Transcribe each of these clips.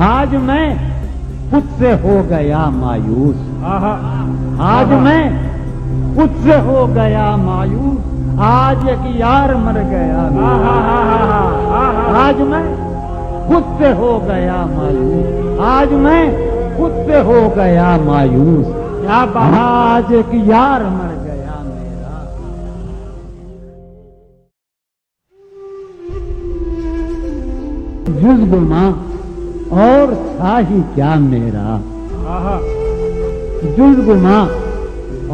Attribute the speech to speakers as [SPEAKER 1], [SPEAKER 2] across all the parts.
[SPEAKER 1] आज मैं खुद से हो गया मायूस। आज मैं खुद से हो गया मायूस। आज एक यार मर गया। आज मैं खुद से हो गया मायूस। आज मैं खुद से हो गया मायूस। आज एक यार मर गया मेरा। जुज़्गुमा और था ही क्या मेरा। जुज़्गुमा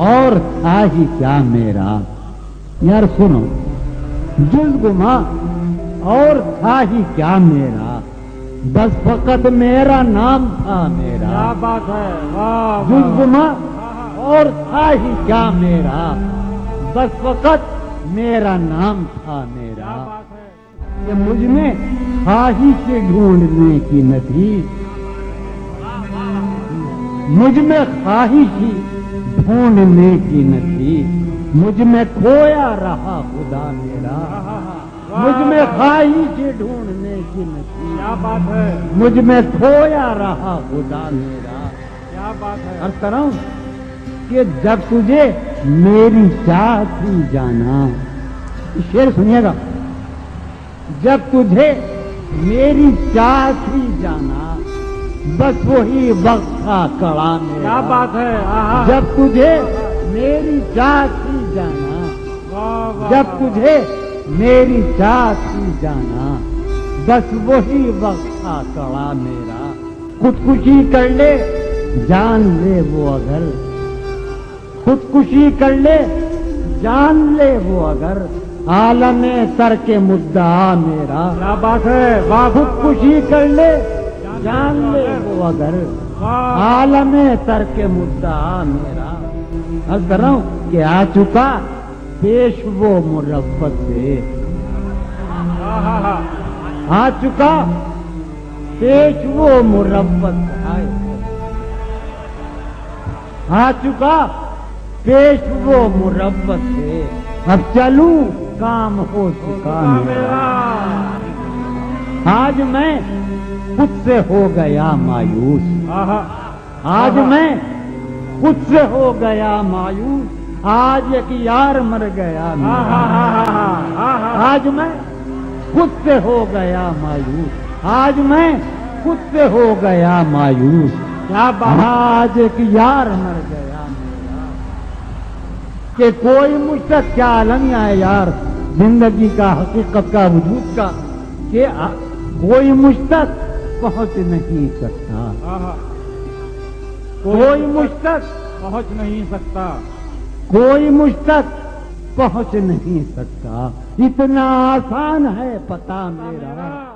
[SPEAKER 1] और था ही क्या मेरा। यार सुनो, जुज़्गुमा और था ही क्या मेरा, बस फकत मेरा नाम था मेरा।
[SPEAKER 2] क्या बात है, वाह।
[SPEAKER 1] जुज़्गुमा और था ही क्या मेरा, बस फकत मेरा नाम था मेरा। ये मुझ में ख्वाहिश ढूंढने की न थी। मुझ में ख्वाहिश ढूंढने की न थी। मुझ में खोया रहा खुदा मेरा। मुझ में ख्वाहिश ढूंढने की न थी।
[SPEAKER 2] क्या बात है,
[SPEAKER 1] मुझ में खोया रहा खुदा मेरा।
[SPEAKER 2] क्या बात है।
[SPEAKER 1] अर्ज कर रहा हूं कि जब तुझे मेरी चाह थी जाना। शेर सुनिएगा। जब तुझे मेरी चाह थी जाना, बस वही वक्त था कड़ा मेरा।
[SPEAKER 2] क्या बात है, आहा।
[SPEAKER 1] जब तुझे मेरी चाह थी जाना,
[SPEAKER 2] वाह, वाह,
[SPEAKER 1] जब
[SPEAKER 2] वाह।
[SPEAKER 1] तुझे मेरी चाह थी जाना, बस वही वक्त था कड़ा मेरा। खुदकुशी कर ले जान ले वो अगर, खुदकुशी कर ले जान ले वो अगर, आलमे तर के मुद्दा मेरा।
[SPEAKER 2] क्या बात है, वाह।
[SPEAKER 1] खुदकुशी कर ले जान ले वो अगर,
[SPEAKER 2] वाह।
[SPEAKER 1] आलमे तर के मुद्दा मेरा। अर्ज कर रहा हूं कि आ चुका पेश वो मुरब्बत से।
[SPEAKER 2] आहा।
[SPEAKER 1] आ चुका पेश वो मुरब्बत से। आ चुका पेश वो मुरब्बत से। अब चलूं काम हो चुका मेरा। आज मैं खुद से हो गया मायूस।
[SPEAKER 2] आहा।
[SPEAKER 1] आज मैं खुद से हो गया मायूस। आज एक यार मर गया मेरा।
[SPEAKER 2] आहा।
[SPEAKER 1] आज मैं खुद से हो गया मायूस। आज मैं खुद से हो गया मायूस।
[SPEAKER 2] क्या बात।
[SPEAKER 1] आज एक यार मर गया मेरा। कि कोई मुझ तक क्या आलम है यार, जिंदगी का, हकीकत का, वजूद का, कि कोई मुझ तक पहुंच नहीं सकता।
[SPEAKER 2] आहा।
[SPEAKER 1] कोई मुझ तक
[SPEAKER 2] पहुंच नहीं सकता।
[SPEAKER 1] कोई मुझ तक पहुंच नहीं सकता। इतना आसान है पता मेरा।